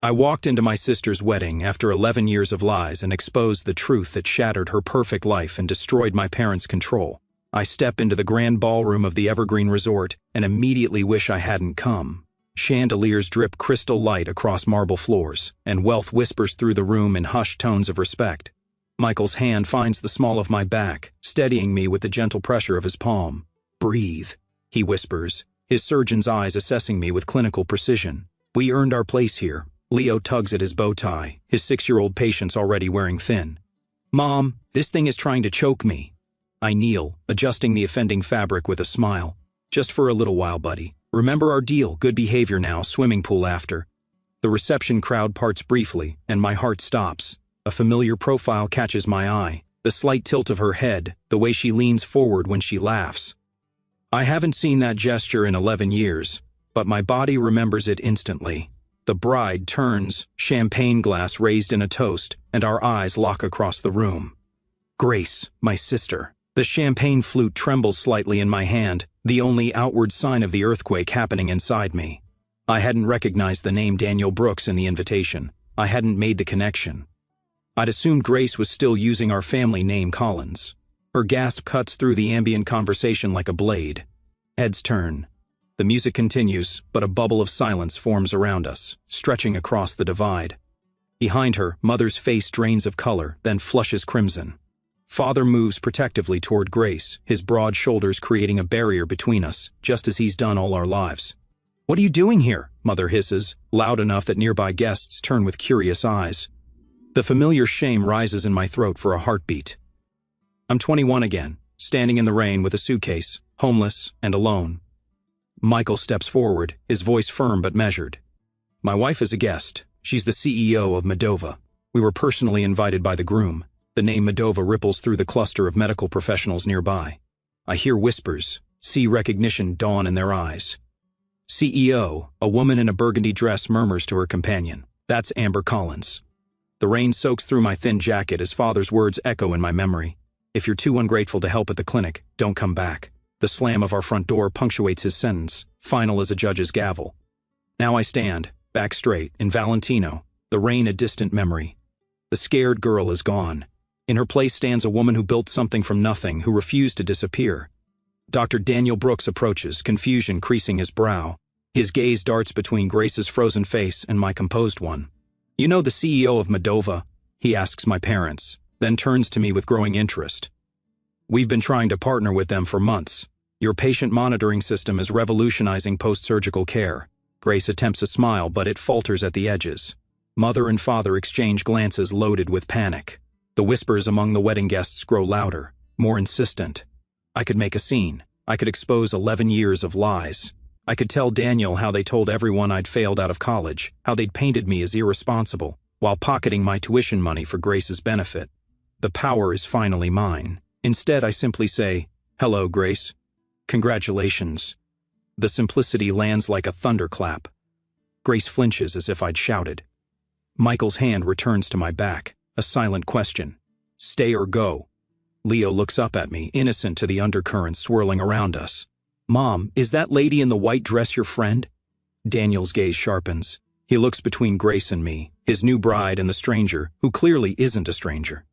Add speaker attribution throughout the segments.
Speaker 1: I walked into my sister's wedding after 11 years of lies and exposed the truth that shattered her perfect life and destroyed my parents' control. I step into the grand ballroom of the Evergreen Resort and immediately wish I hadn't come. Chandeliers drip crystal light across marble floors, and wealth whispers through the room in hushed tones of respect. Michael's hand finds the small of my back, steadying me with the gentle pressure of his palm. "Breathe," he whispers, his surgeon's eyes assessing me with clinical precision. "We earned our place here." Leo tugs at his bow tie, his 6-year-old patience already wearing thin. "Mom, this thing is trying to choke me." I kneel, adjusting the offending fabric with a smile. "Just for a little while, buddy. Remember our deal, good behavior now, swimming pool after." The reception crowd parts briefly, and my heart stops. A familiar profile catches my eye, the slight tilt of her head, the way she leans forward when she laughs. I haven't seen that gesture in 11 years, but my body remembers it instantly. The bride turns, champagne glass raised in a toast, and our eyes lock across the room. Grace, my sister. The champagne flute trembles slightly in my hand, the only outward sign of the earthquake happening inside me. I hadn't recognized the name Daniel Brooks in the invitation. I hadn't made the connection. I'd assumed Grace was still using our family name Collins. Her gasp cuts through the ambient conversation like a blade. Heads turn. The music continues, but a bubble of silence forms around us, stretching across the divide. Behind her, Mother's face drains of color, then flushes crimson. Father moves protectively toward Grace, his broad shoulders creating a barrier between us, just as he's done all our lives. "What are you doing here?" Mother hisses, loud enough that nearby guests turn with curious eyes. The familiar shame rises in my throat for a heartbeat. I'm 21 again, standing in the rain with a suitcase, homeless and alone. Michael steps forward, his voice firm but measured. "My wife is a guest. She's the CEO of Medova. We were personally invited by the groom." The name Medova ripples through the cluster of medical professionals nearby. I hear whispers, see recognition dawn in their eyes. CEO, a woman in a burgundy dress murmurs to her companion. "That's Amber Collins." The rain soaks through my thin jacket as Father's words echo in my memory. "If you're too ungrateful to help at the clinic, don't come back." The slam of our front door punctuates his sentence, final as a judge's gavel. Now I stand, back straight, in Valentino, the rain a distant memory. The scared girl is gone. In her place stands a woman who built something from nothing, who refused to disappear. Dr. Daniel Brooks approaches, confusion creasing his brow. His gaze darts between Grace's frozen face and my composed one. "You know the CEO of Medova?" he asks my parents, then turns to me with growing interest. "We've been trying to partner with them for months. Your patient monitoring system is revolutionizing post-surgical care." Grace attempts a smile, but it falters at the edges. Mother and father exchange glances loaded with panic. The whispers among the wedding guests grow louder, more insistent. I could make a scene. I could expose 11 years of lies. I could tell Daniel how they told everyone I'd failed out of college, how they'd painted me as irresponsible, while pocketing my tuition money for Grace's benefit. The power is finally mine. Instead, I simply say, "Hello, Grace. Congratulations." The simplicity lands like a thunderclap. Grace flinches as if I'd shouted. Michael's hand returns to my back, a silent question. "Stay or go?" Leo looks up at me, innocent to the undercurrents swirling around us. "Mom, is that lady in the white dress your friend?" Daniel's gaze sharpens. He looks between Grace and me, his new bride and the stranger, who clearly isn't a stranger.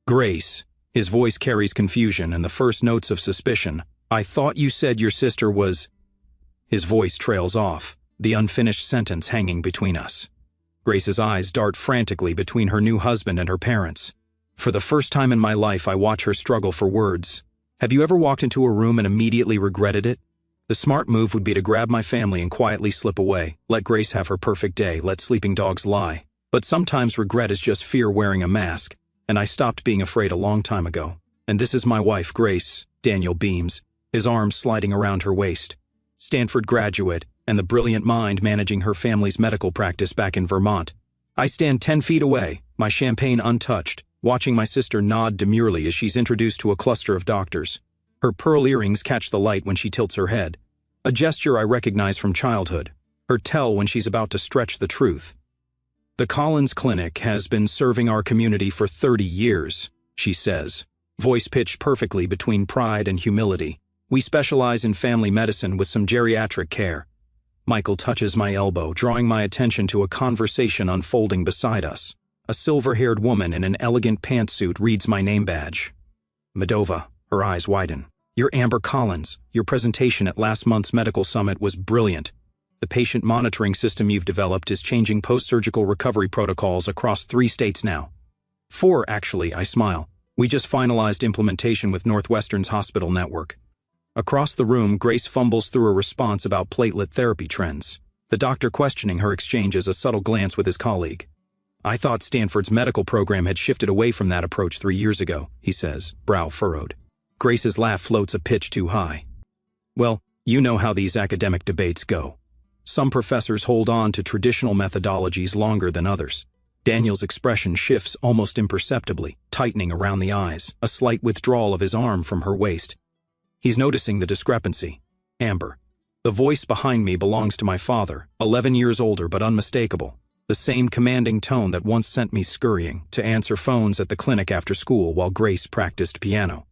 Speaker 1: "Grace." His voice carries confusion and the first notes of suspicion. "I thought you said your sister was—" His voice trails off, the unfinished sentence hanging between us. Grace's eyes dart frantically between her new husband and her parents. For the first time in my life, I watch her struggle for words. Have you ever walked into a room and immediately regretted it? The smart move would be to grab my family and quietly slip away, let Grace have her perfect day, let sleeping dogs lie. But sometimes regret is just fear wearing a mask, and I stopped being afraid a long time ago. And this is my wife, Grace. Daniel beams, his arms sliding around her waist. Stanford graduate, and the brilliant mind managing her family's medical practice back in Vermont. I stand 10 feet away, my champagne untouched, watching my sister nod demurely as she's introduced to a cluster of doctors. Her pearl earrings catch the light when she tilts her head, a gesture I recognize from childhood, her tell when she's about to stretch the truth. "The Collins Clinic has been serving our community for 30 years, she says, voice pitched perfectly between pride and humility. "We specialize in family medicine with some geriatric care." Michael touches my elbow, drawing my attention to a conversation unfolding beside us. A silver-haired woman in an elegant pantsuit reads my name badge. Medova, her eyes widen. You're Amber Collins. Your presentation at last month's medical summit was brilliant. The patient monitoring system you've developed is changing post-surgical recovery protocols across 3 states now. 4, actually, I smile. We just finalized implementation with Northwestern's hospital network. Across the room, Grace fumbles through a response about platelet therapy trends. The doctor questioning her exchanges a subtle glance with his colleague. I thought Stanford's medical program had shifted away from that approach 3 years ago, he says, brow furrowed. Grace's laugh floats a pitch too high. Well, you know how these academic debates go. Some professors hold on to traditional methodologies longer than others. Daniel's expression shifts almost imperceptibly, tightening around the eyes, a slight withdrawal of his arm from her waist. He's noticing the discrepancy. Amber. The voice behind me belongs to my father, 11 years older but unmistakable. The same commanding tone that once sent me scurrying to answer phones at the clinic after school while Grace practiced piano.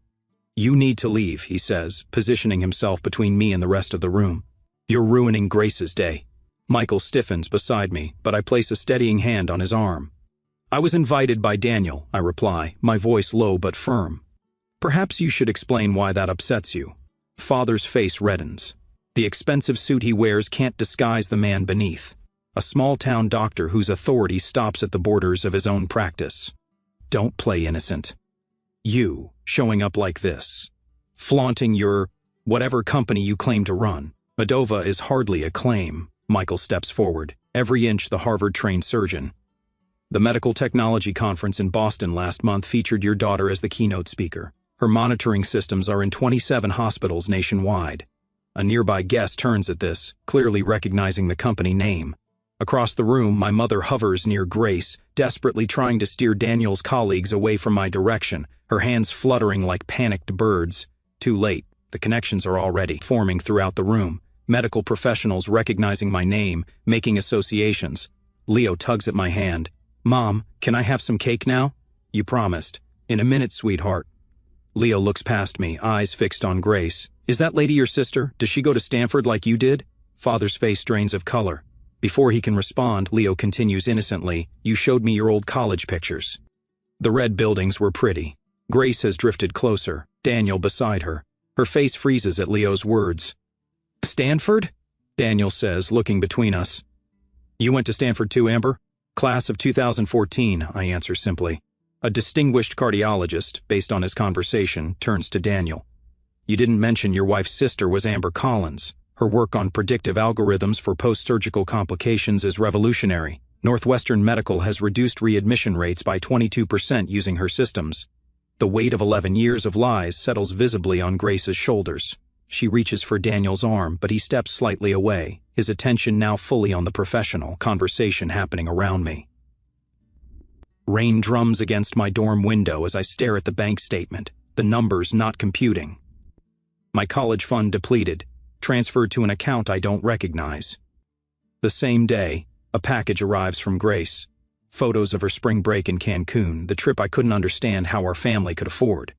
Speaker 1: You need to leave, he says, positioning himself between me and the rest of the room. You're ruining Grace's day. Michael stiffens beside me, but I place a steadying hand on his arm. I was invited by Daniel, I reply, my voice low but firm. Perhaps you should explain why that upsets you. Father's face reddens. The expensive suit he wears can't disguise the man beneath. A small-town doctor whose authority stops at the borders of his own practice. Don't play innocent. You, showing up like this. Flaunting your, whatever company you claim to run. Medova is hardly a claim. Michael steps forward, every inch the Harvard-trained surgeon. The Medical Technology Conference in Boston last month featured your daughter as the keynote speaker. Her monitoring systems are in 27 hospitals nationwide. A nearby guest turns at this, clearly recognizing the company name. Across the room, my mother hovers near Grace, desperately trying to steer Daniel's colleagues away from my direction, her hands fluttering like panicked birds. Too late. The connections are already forming throughout the room. Medical professionals recognizing my name, making associations. Leo tugs at my hand. Mom, can I have some cake now? You promised. In a minute, sweetheart. Leo looks past me, eyes fixed on Grace. Is that lady your sister? Does she go to Stanford like you did? Father's face drains of color. Before he can respond, Leo continues innocently, you showed me your old college pictures. The red buildings were pretty. Grace has drifted closer, Daniel beside her. Her face freezes at Leo's words. Stanford? Daniel says, looking between us. You went to Stanford too, Amber? Class of 2014, I answer simply. A distinguished cardiologist, based on his conversation, turns to Daniel. You didn't mention your wife's sister was Amber Collins. Her work on predictive algorithms for post-surgical complications is revolutionary. Northwestern Medical has reduced readmission rates by 22% using her systems. The weight of 11 years of lies settles visibly on Grace's shoulders. She reaches for Daniel's arm, but he steps slightly away, his attention now fully on the professional conversation happening around me. Rain drums against my dorm window as I stare at the bank statement, the numbers not computing. My college fund depleted, transferred to an account I don't recognize. The same day, a package arrives from Grace. Photos of her spring break in Cancun, the trip I couldn't understand how our family could afford.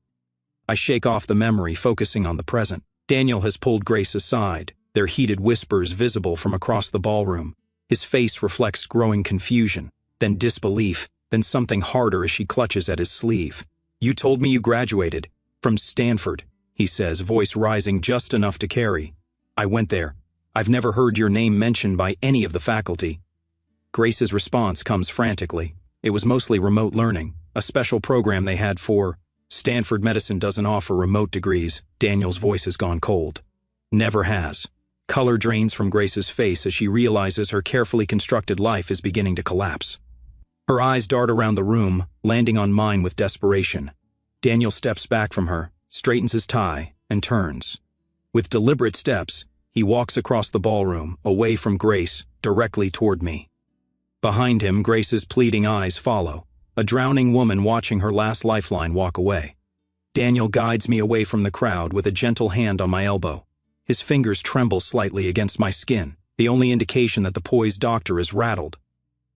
Speaker 1: I shake off the memory, focusing on the present. Daniel has pulled Grace aside, their heated whispers visible from across the ballroom. His face reflects growing confusion, then disbelief, then something harder as she clutches at his sleeve. You told me you graduated from Stanford, he says, voice rising just enough to carry. I went there. I've never heard your name mentioned by any of the faculty. Grace's response comes frantically. It was mostly remote learning, a special program they had for Stanford Medicine doesn't offer remote degrees. Daniel's voice has gone cold. Never has. Color drains from Grace's face as she realizes her carefully constructed life is beginning to collapse. Her eyes dart around the room, landing on mine with desperation. Daniel steps back from her, straightens his tie, and turns. With deliberate steps, he walks across the ballroom, away from Grace, directly toward me. Behind him, Grace's pleading eyes follow, a drowning woman watching her last lifeline walk away. Daniel guides me away from the crowd with a gentle hand on my elbow. His fingers tremble slightly against my skin, the only indication that the poised doctor is rattled.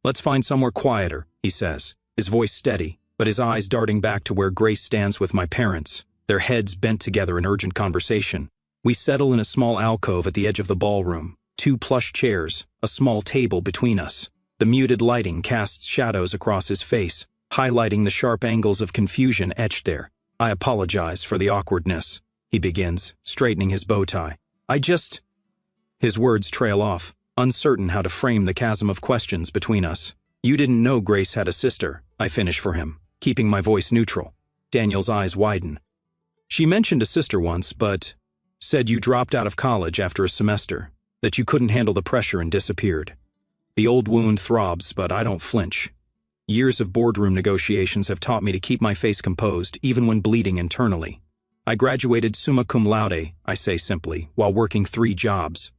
Speaker 1: Let's find somewhere quieter, he says, his voice steady, but his eyes darting back to where Grace stands with my parents, their heads bent together in urgent conversation. We settle in a small alcove at the edge of the ballroom, 2 plush chairs, a small table between us. The muted lighting casts shadows across his face, highlighting the sharp angles of confusion etched there. "I apologize for the awkwardness," he begins, straightening his bow tie. His words trail off, uncertain how to frame the chasm of questions between us. "You didn't know Grace had a sister," I finish for him, keeping my voice neutral. Daniel's eyes widen. "She mentioned a sister once, but said you dropped out of college after a semester, that you couldn't handle the pressure and disappeared." The old wound throbs, but I don't flinch. Years of boardroom negotiations have taught me to keep my face composed, even when bleeding internally. "I graduated summa cum laude," I say simply, while working 3 jobs.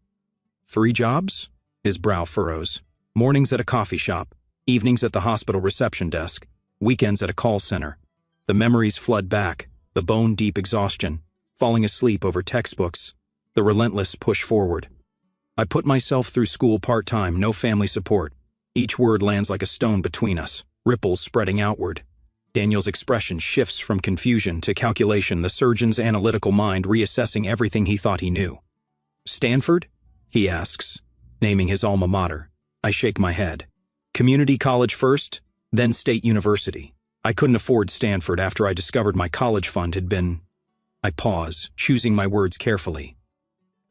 Speaker 1: 3 jobs? His brow furrows. Mornings at a coffee shop, evenings at the hospital reception desk, weekends at a call center. The memories flood back, the bone-deep exhaustion, falling asleep over textbooks, the relentless push forward. I put myself through school part-time, no family support. Each word lands like a stone between us, ripples spreading outward. Daniel's expression shifts from confusion to calculation, the surgeon's analytical mind reassessing everything he thought he knew. "Stanford?" he asks, naming his alma mater. I shake my head. "Community college first, then State University. I couldn't afford Stanford after I discovered my college fund had been—" I pause, choosing my words carefully.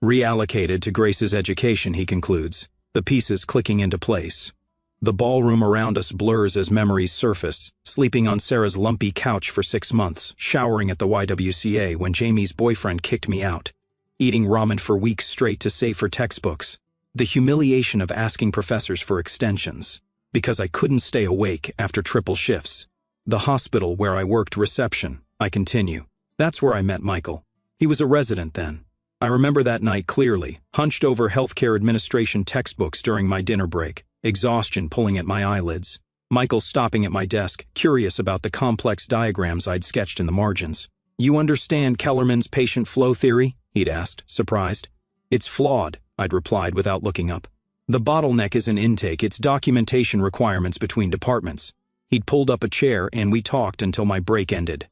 Speaker 1: "Reallocated to Grace's education," he concludes, the pieces clicking into place. The ballroom around us blurs as memories surface, sleeping on Sarah's lumpy couch for 6 months, showering at the YWCA when Jamie's boyfriend kicked me out, eating ramen for weeks straight to save for textbooks, the humiliation of asking professors for extensions, because I couldn't stay awake after triple shifts. The hospital where I worked reception, I continue. That's where I met Michael. He was a resident then. I remember that night clearly, hunched over healthcare administration textbooks during my dinner break, exhaustion pulling at my eyelids. Michael stopping at my desk, curious about the complex diagrams I'd sketched in the margins. "You understand Kellerman's patient flow theory?" he'd asked, surprised. "It's flawed," I'd replied without looking up. "The bottleneck isn't intake, it's documentation requirements between departments." He'd pulled up a chair and we talked until my break ended.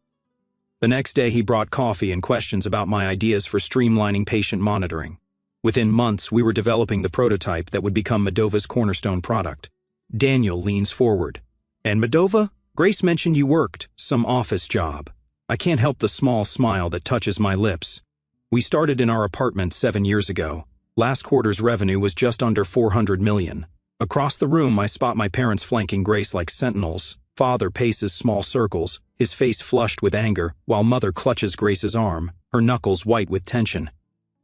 Speaker 1: The next day he brought coffee and questions about my ideas for streamlining patient monitoring. Within months, we were developing the prototype that would become Medova's cornerstone product. Daniel leans forward. "And Medova? Grace mentioned you worked some office job." I can't help the small smile that touches my lips. "We started in our apartment 7 years ago. Last quarter's revenue was just under $400 million. Across the room, I spot my parents flanking Grace like sentinels. Father paces small circles, his face flushed with anger, while Mother clutches Grace's arm, her knuckles white with tension.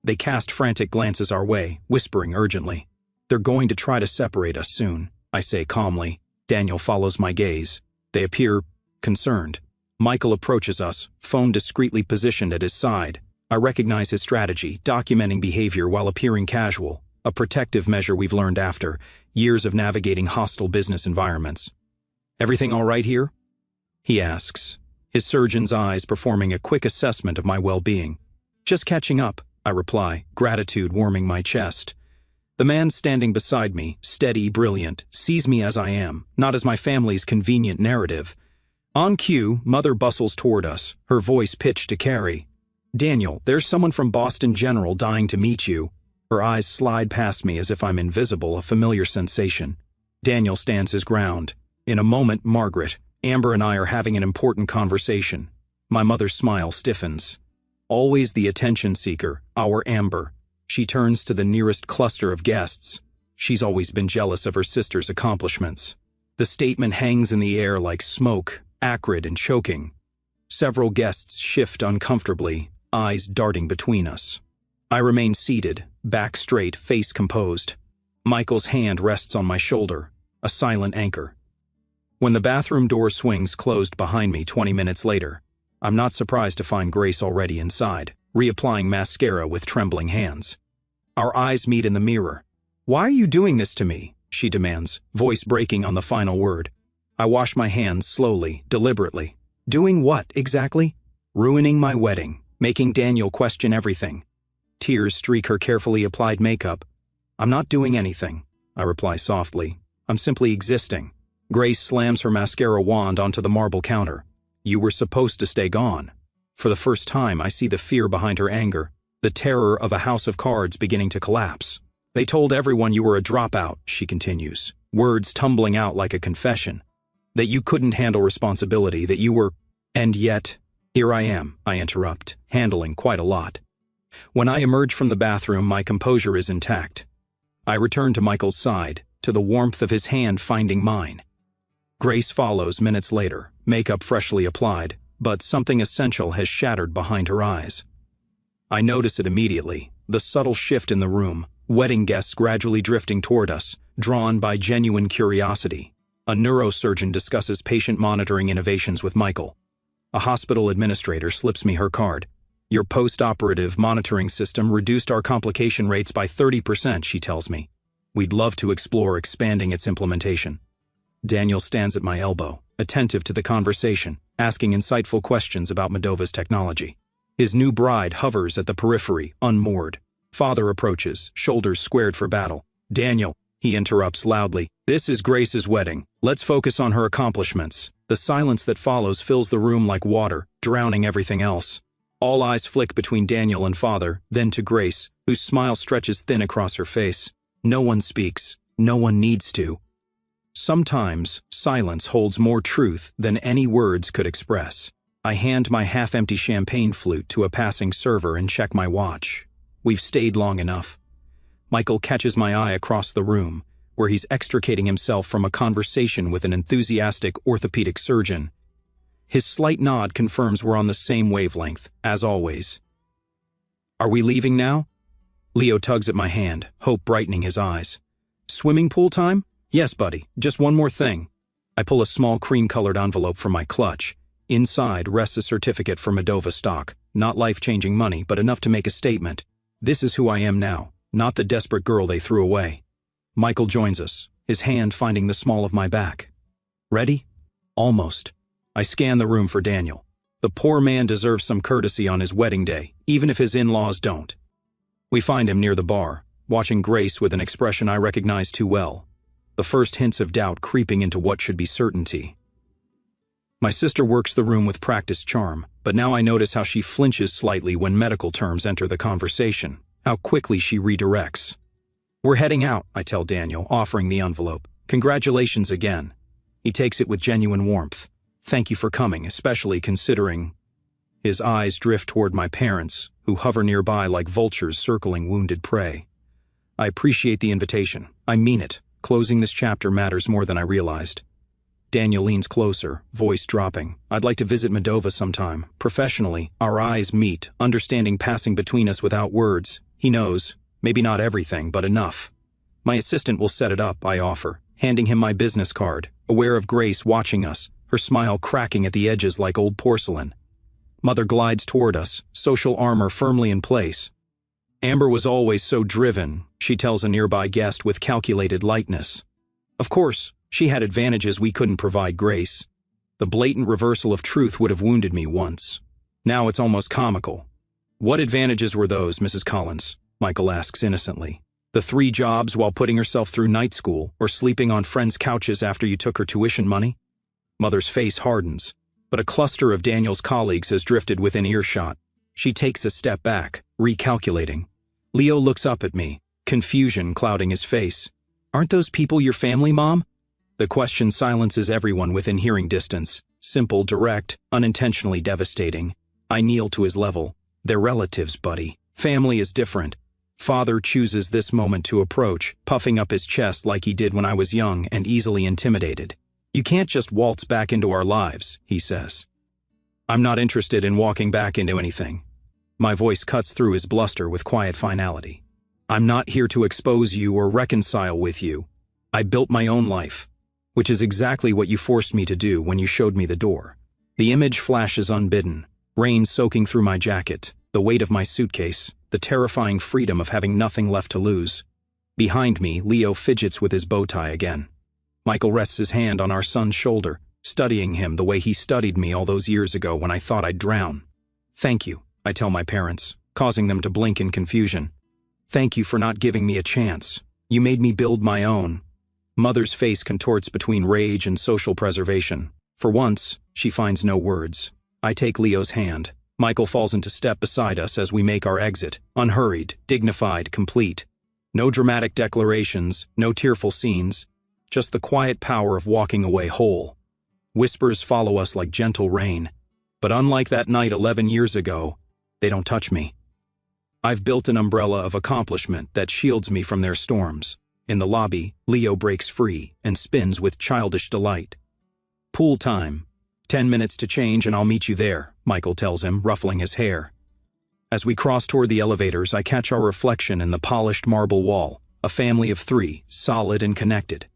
Speaker 1: They cast frantic glances our way, whispering urgently. "They're going to try to separate us soon," I say calmly. Daniel follows my gaze. They appear concerned. Michael approaches us, phone discreetly positioned at his side. I recognize his strategy, documenting behavior while appearing casual, a protective measure we've learned after years of navigating hostile business environments. "Everything all right here?" he asks, his surgeon's eyes performing a quick assessment of my well-being. "Just catching up," I reply, gratitude warming my chest. The man standing beside me, steady, brilliant, sees me as I am, not as my family's convenient narrative. On cue, Mother bustles toward us, her voice pitched to carry. "Daniel, there's someone from Boston General dying to meet you." Her eyes slide past me as if I'm invisible, a familiar sensation. Daniel stands his ground. In a moment, Margaret, Amber and I are having an important conversation. My mother's smile stiffens. Always the attention seeker, our Amber. She turns to the nearest cluster of guests. She's always been jealous of her sister's accomplishments. The statement hangs in the air like smoke, acrid and choking. Several guests shift uncomfortably, eyes darting between us. I remain seated, back straight, face composed. Michael's hand rests on my shoulder, a silent anchor. When the bathroom door swings closed behind me 20 minutes later, I'm not surprised to find Grace already inside, reapplying mascara with trembling hands. Our eyes meet in the mirror. "Why are you doing this to me?" she demands, voice breaking on the final word. I wash my hands slowly, deliberately. "Doing what, exactly?" "Ruining my wedding, making Daniel question everything." Tears streak her carefully applied makeup. "I'm not doing anything," I reply softly. "I'm simply existing." Grace slams her mascara wand onto the marble counter. "You were supposed to stay gone." For the first time, I see the fear behind her anger, the terror of a house of cards beginning to collapse. They told everyone you were a dropout, she continues, words tumbling out like a confession. That you couldn't handle responsibility, that you were... And yet, here I am, I interrupt, handling quite a lot. When I emerge from the bathroom, my composure is intact. I return to Michael's side, to the warmth of his hand finding mine. Grace follows minutes later, makeup freshly applied, but something essential has shattered behind her eyes. I notice it immediately, the subtle shift in the room, wedding guests gradually drifting toward us, drawn by genuine curiosity. A neurosurgeon discusses patient monitoring innovations with Michael. A hospital administrator slips me her card. Your post-operative monitoring system reduced our complication rates by 30%, she tells me. We'd love to explore expanding its implementation. Daniel stands at my elbow, attentive to the conversation, asking insightful questions about Modova's technology. His new bride hovers at the periphery, unmoored. Father approaches, shoulders squared for battle. Daniel, he interrupts loudly, this is Grace's wedding. Let's focus on her accomplishments. The silence that follows fills the room like water, drowning everything else. All eyes flick between Daniel and Father, then to Grace, whose smile stretches thin across her face. No one speaks. No one needs to. Sometimes, silence holds more truth than any words could express. I hand my half-empty champagne flute to a passing server and check my watch. We've stayed long enough. Michael catches my eye across the room, where he's extricating himself from a conversation with an enthusiastic orthopedic surgeon. His slight nod confirms we're on the same wavelength, as always. Are we leaving now? Leo tugs at my hand, hope brightening his eyes. Swimming pool time? Yes, buddy, just one more thing. I pull a small cream-colored envelope from my clutch. Inside rests a certificate for Modova stock. Not life-changing money, but enough to make a statement. This is who I am now, not the desperate girl they threw away. Michael joins us, his hand finding the small of my back. Ready? Almost. I scan the room for Daniel. The poor man deserves some courtesy on his wedding day, even if his in-laws don't. We find him near the bar, watching Grace with an expression I recognize too well. The first hints of doubt creeping into what should be certainty. My sister works the room with practiced charm, but now I notice how she flinches slightly when medical terms enter the conversation, how quickly she redirects. We're heading out, I tell Daniel, offering the envelope. Congratulations again. He takes it with genuine warmth. Thank you for coming, especially considering... His eyes drift toward my parents, who hover nearby like vultures circling wounded prey. I appreciate the invitation. I mean it. Closing this chapter matters more than I realized. Daniel leans closer, voice dropping. I'd like to visit Modova sometime. Professionally, our eyes meet, understanding passing between us without words. He knows. Maybe not everything, but enough. My assistant will set it up, I offer, handing him my business card, aware of Grace watching us, her smile cracking at the edges like old porcelain. Mother glides toward us, social armor firmly in place. Amber was always so driven, she tells a nearby guest with calculated lightness. Of course, she had advantages we couldn't provide Grace. The blatant reversal of truth would have wounded me once. Now it's almost comical. What advantages were those, Mrs. Collins? Michael asks innocently. The 3 jobs while putting herself through night school, or sleeping on friends' couches after you took her tuition money? Mother's face hardens, but a cluster of Daniel's colleagues has drifted within earshot. She takes a step back, recalculating. Leo looks up at me, confusion clouding his face. Aren't those people your family, Mom? The question silences everyone within hearing distance. Simple, direct, unintentionally devastating. I kneel to his level. They're relatives, buddy. Family is different. Father chooses this moment to approach, puffing up his chest like he did when I was young and easily intimidated. You can't just waltz back into our lives, he says. I'm not interested in walking back into anything. My voice cuts through his bluster with quiet finality. I'm not here to expose you or reconcile with you. I built my own life, which is exactly what you forced me to do when you showed me the door. The image flashes unbidden, rain soaking through my jacket, the weight of my suitcase, the terrifying freedom of having nothing left to lose. Behind me, Leo fidgets with his bow tie again. Michael rests his hand on our son's shoulder, studying him the way he studied me all those years ago when I thought I'd drown. Thank you, I tell my parents, causing them to blink in confusion. Thank you for not giving me a chance. You made me build my own. Mother's face contorts between rage and social preservation. For once, she finds no words. I take Leo's hand. Michael falls into step beside us as we make our exit, unhurried, dignified, complete. No dramatic declarations, no tearful scenes, just the quiet power of walking away whole. Whispers follow us like gentle rain, but unlike that night 11 years ago, they don't touch me. I've built an umbrella of accomplishment that shields me from their storms. In the lobby, Leo breaks free and spins with childish delight. Pool time. 10 minutes to change and I'll meet you there, Michael tells him, ruffling his hair. As we cross toward the elevators, I catch our reflection in the polished marble wall, a family of 3, solid and connected.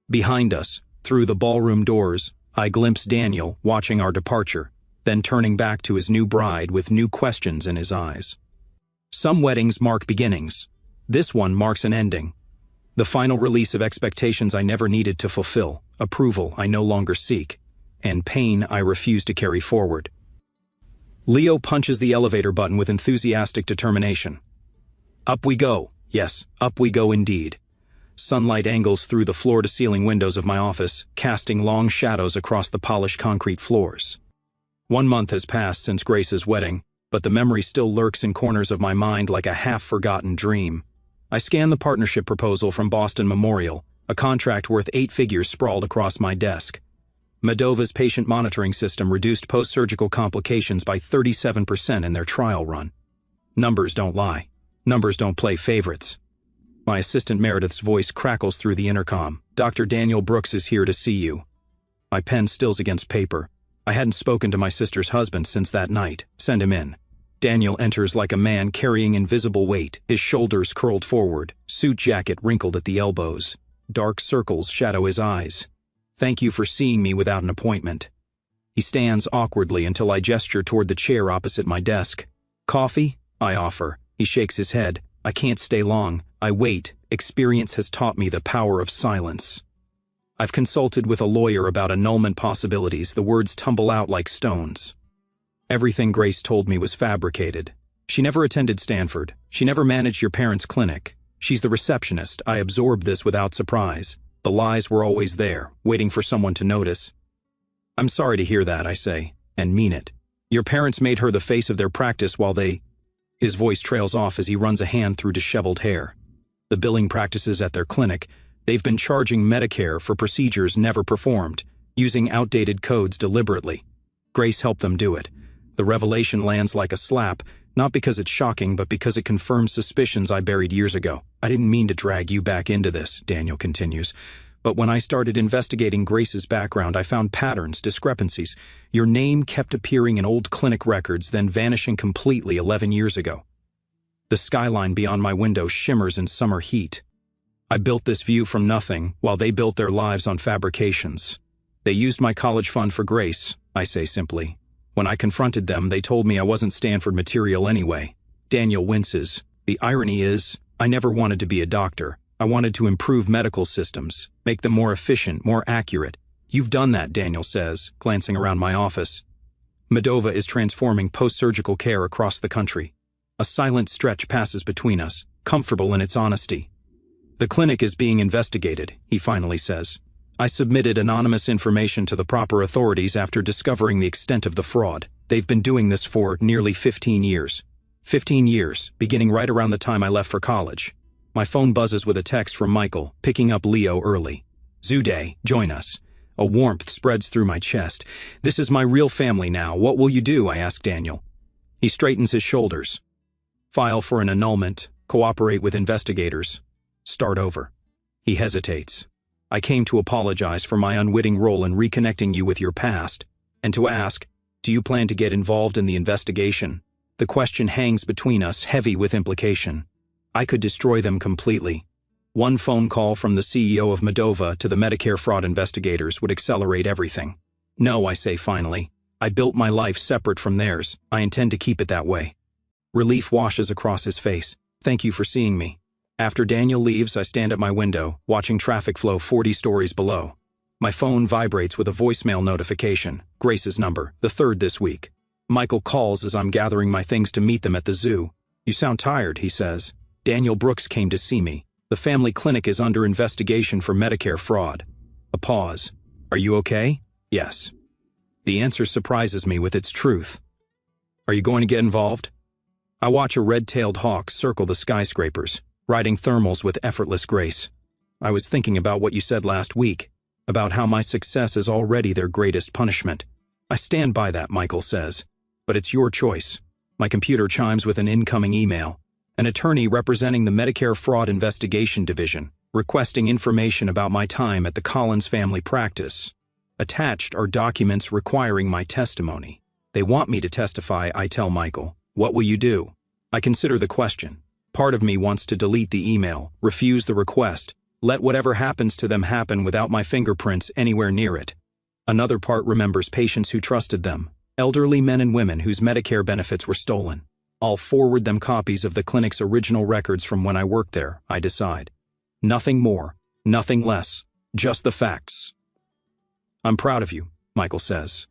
Speaker 1: Behind us, through the ballroom doors, I glimpse Daniel watching our departure, then turning back to his new bride with new questions in his eyes. Some weddings mark beginnings. This one marks an ending. The final release of expectations I never needed to fulfill, approval I no longer seek, and pain I refuse to carry forward. Leo punches the elevator button with enthusiastic determination. Up we go. Yes, up we go indeed. Sunlight angles through the floor-to-ceiling windows of my office, casting long shadows across the polished concrete floors. 1 month has passed since Grace's wedding, but the memory still lurks in corners of my mind like a half-forgotten dream. I scan the partnership proposal from Boston Memorial, a contract worth 8 figures sprawled across my desk. Modova's patient monitoring system reduced post-surgical complications by 37% in their trial run. Numbers don't lie. Numbers don't play favorites. My assistant Meredith's voice crackles through the intercom. Dr. Daniel Brooks is here to see you. My pen stills against paper. I hadn't spoken to my sister's husband since that night. Send him in. Daniel enters like a man carrying invisible weight, his shoulders curled forward, suit jacket wrinkled at the elbows. Dark circles shadow his eyes. Thank you for seeing me without an appointment. He stands awkwardly until I gesture toward the chair opposite my desk. Coffee? I offer. He shakes his head. I can't stay long. I wait. Experience has taught me the power of silence. I've consulted with a lawyer about annulment possibilities. The words tumble out like stones. Everything Grace told me was fabricated. She never attended Stanford. She never managed your parents' clinic. She's the receptionist. I absorbed this without surprise. The lies were always there, waiting for someone to notice. I'm sorry to hear that, I say, and mean it. Your parents made her the face of their practice while they... His voice trails off as he runs a hand through disheveled hair. The billing practices at their clinic, they've been charging Medicare for procedures never performed, using outdated codes deliberately. Grace helped them do it. The revelation lands like a slap, not because it's shocking, but because it confirms suspicions I buried years ago. I didn't mean to drag you back into this, Daniel continues. But when I started investigating Grace's background, I found patterns, discrepancies. Your name kept appearing in old clinic records, then vanishing completely 11 years ago. The skyline beyond my window shimmers in summer heat. I built this view from nothing, while they built their lives on fabrications. They used my college fund for Grace, I say simply. When I confronted them, they told me I wasn't Stanford material anyway. Daniel winces. The irony is, I never wanted to be a doctor. I wanted to improve medical systems, make them more efficient, more accurate. You've done that, Daniel says, glancing around my office. Modova is transforming post-surgical care across the country. A silent stretch passes between us, comfortable in its honesty. The clinic is being investigated, he finally says. I submitted anonymous information to the proper authorities after discovering the extent of the fraud. They've been doing this for nearly 15 years. 15 years, beginning right around the time I left for college. My phone buzzes with a text from Michael, picking up Leo early. Zuday, join us. A warmth spreads through my chest. This is my real family now. What will you do? I ask Daniel. He straightens his shoulders. File for an annulment, cooperate with investigators, start over. He hesitates. I came to apologize for my unwitting role in reconnecting you with your past, and to ask, do you plan to get involved in the investigation? The question hangs between us, heavy with implication. I could destroy them completely. One phone call from the CEO of Modova to the Medicare fraud investigators would accelerate everything. No, I say finally. I built my life separate from theirs. I intend to keep it that way. Relief washes across his face. Thank you for seeing me. After Daniel leaves, I stand at my window, watching traffic flow 40 stories below. My phone vibrates with a voicemail notification. Grace's number, the 3rd this week. Michael calls as I'm gathering my things to meet them at the zoo. You sound tired, he says. Daniel Brooks came to see me. The family clinic is under investigation for Medicare fraud. A pause. Are you okay? Yes. The answer surprises me with its truth. Are you going to get involved? I watch a red-tailed hawk circle the skyscrapers. riding thermals with effortless grace. I was thinking about what you said last week, about how my success is already their greatest punishment. I stand by that, Michael says. But it's your choice. My computer chimes with an incoming email. An attorney representing the Medicare Fraud Investigation Division, requesting information about my time at the Collins family practice. Attached are documents requiring my testimony. They want me to testify, I tell Michael. What will you do? I consider the question. Part of me wants to delete the email, refuse the request, let whatever happens to them happen without my fingerprints anywhere near it. Another part remembers patients who trusted them, elderly men and women whose Medicare benefits were stolen. I'll forward them copies of the clinic's original records from when I worked there, I decide. Nothing more, nothing less, just the facts. I'm proud of you, Michael says.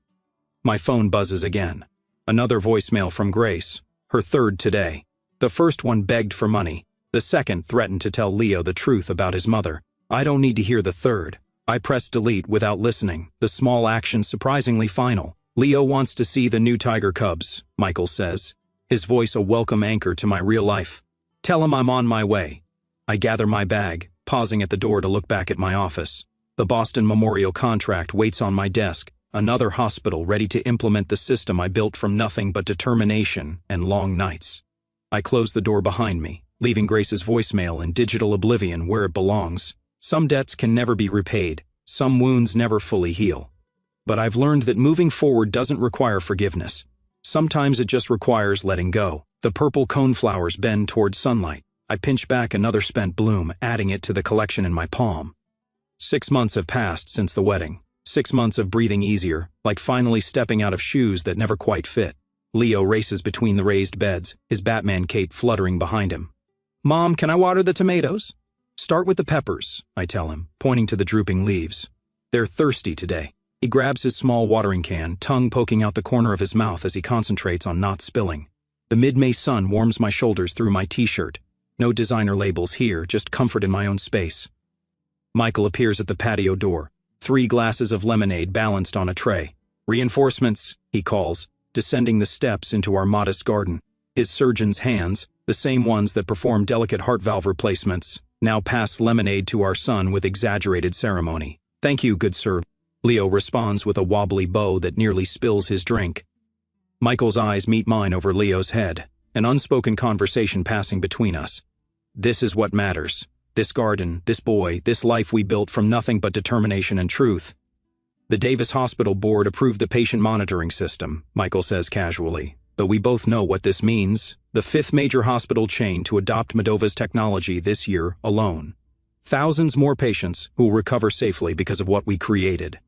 Speaker 1: My phone buzzes again. Another voicemail from Grace, her third today. The first one begged for money. The second threatened to tell Leo the truth about his mother. I don't need to hear the third. I press delete without listening, the small action surprisingly final. Leo wants to see the new tiger cubs, Michael says, his voice a welcome anchor to my real life. Tell him I'm on my way. I gather my bag, pausing at the door to look back at my office. The Boston Memorial contract waits on my desk, another hospital ready to implement the system I built from nothing but determination and long nights. I close the door behind me, leaving Grace's voicemail in digital oblivion where it belongs. Some debts can never be repaid, some wounds never fully heal. But I've learned that moving forward doesn't require forgiveness. Sometimes it just requires letting go. The purple coneflowers bend toward sunlight. I pinch back another spent bloom, adding it to the collection in my palm. 6 months have passed since the wedding. 6 months of breathing easier, like finally stepping out of shoes that never quite fit. Leo races between the raised beds, his Batman cape fluttering behind him. Mom, can I water the tomatoes? Start with the peppers, I tell him, pointing to the drooping leaves. They're thirsty today. He grabs his small watering can, tongue poking out the corner of his mouth as he concentrates on not spilling. The mid-May sun warms my shoulders through my t-shirt. No designer labels here, just comfort in my own space. Michael appears at the patio door, 3 glasses of lemonade balanced on a tray. Reinforcements, he calls, descending the steps into our modest garden. His surgeon's hands, the same ones that perform delicate heart valve replacements, now pass lemonade to our son with exaggerated ceremony. Thank you, good sir. Leo responds with a wobbly bow that nearly spills his drink. Michael's eyes meet mine over Leo's head, an unspoken conversation passing between us. This is what matters. This garden, this boy, this life we built from nothing but determination and truth. The Davis Hospital Board approved the patient monitoring system, Michael says casually, but we both know what this means. The 5th major hospital chain to adopt Modova's technology this year alone. Thousands more patients who will recover safely because of what we created.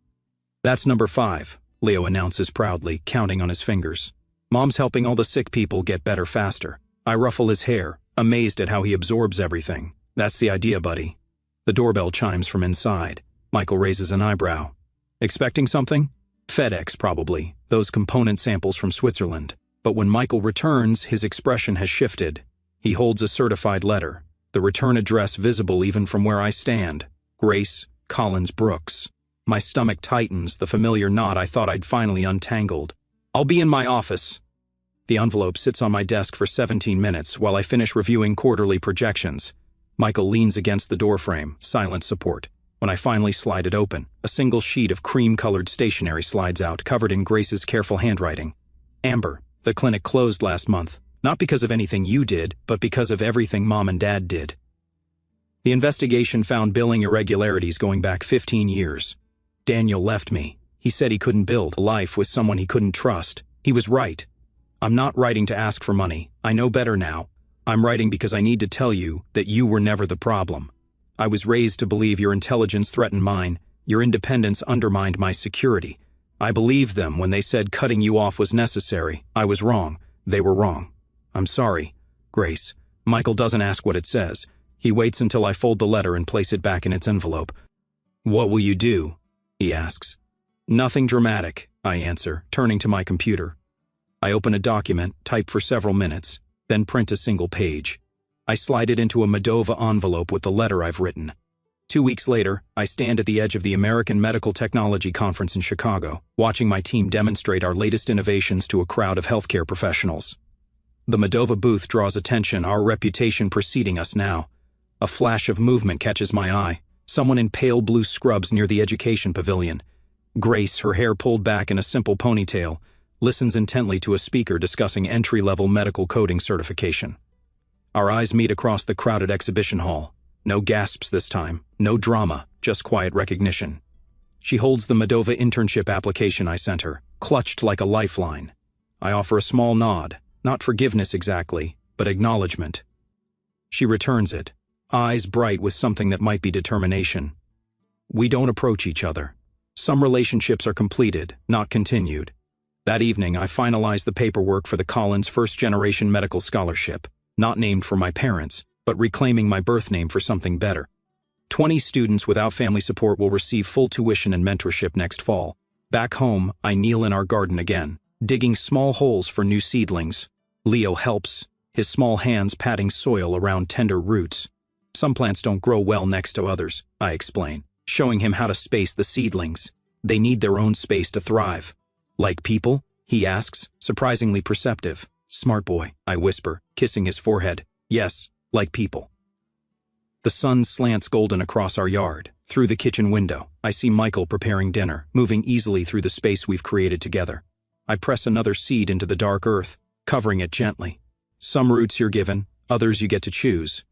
Speaker 1: That's number 5, Leo announces proudly, counting on his fingers. Mom's helping all the sick people get better faster. I ruffle his hair, amazed at how he absorbs everything. That's the idea, buddy. The doorbell chimes from inside. Michael raises an eyebrow. Expecting something? FedEx, probably. Those component samples from Switzerland. But when Michael returns, his expression has shifted. He holds a certified letter, the return address visible even from where I stand. Grace Collins Brooks. My stomach tightens, the familiar knot I thought I'd finally untangled. I'll be in my office. The envelope sits on my desk for 17 minutes while I finish reviewing quarterly projections. Michael leans against the doorframe, silent support. When I finally slide it open, a single sheet of cream-colored stationery slides out, covered in Grace's careful handwriting. Amber, the clinic closed last month, not because of anything you did, but because of everything Mom and Dad did. The investigation found billing irregularities going back 15 years. Daniel left me. He said he couldn't build a life with someone he couldn't trust. He was right. I'm not writing to ask for money. I know better now. I'm writing because I need to tell you that you were never the problem. I was raised to believe your intelligence threatened mine, your independence undermined my security. I believed them when they said cutting you off was necessary. I was wrong. They were wrong. I'm sorry, Grace. Michael doesn't ask what it says. He waits until I fold the letter and place it back in its envelope. What will you do? He asks. Nothing dramatic, I answer, turning to my computer. I open a document, type for several minutes, then print a single page. I slide it into a Modova envelope with the letter I've written. 2 weeks later, I stand at the edge of the American Medical Technology Conference in Chicago, watching my team demonstrate our latest innovations to a crowd of healthcare professionals. The Modova booth draws attention, our reputation preceding us now. A flash of movement catches my eye. Someone in pale blue scrubs near the education pavilion. Grace, her hair pulled back in a simple ponytail, listens intently to a speaker discussing entry-level medical coding certification. Our eyes meet across the crowded exhibition hall. No gasps this time, no drama, just quiet recognition. She holds the Moldova internship application I sent her, clutched like a lifeline. I offer a small nod, not forgiveness exactly, but acknowledgement. She returns it, eyes bright with something that might be determination. We don't approach each other. Some relationships are completed, not continued. That evening, I finalized the paperwork for the Collins first-generation medical scholarship, not named for my parents, but reclaiming my birth name for something better. 20 students without family support will receive full tuition and mentorship next fall. Back home, I kneel in our garden again, digging small holes for new seedlings. Leo helps, his small hands patting soil around tender roots. Some plants don't grow well next to others, I explain, showing him how to space the seedlings. They need their own space to thrive. Like people? He asks, surprisingly perceptive. Smart boy, I whisper, kissing his forehead. Yes, like people. The sun slants golden across our yard. Through the kitchen window, I see Michael preparing dinner, moving easily through the space we've created together. I press another seed into the dark earth, covering it gently. Some roots you're given, others you get to choose.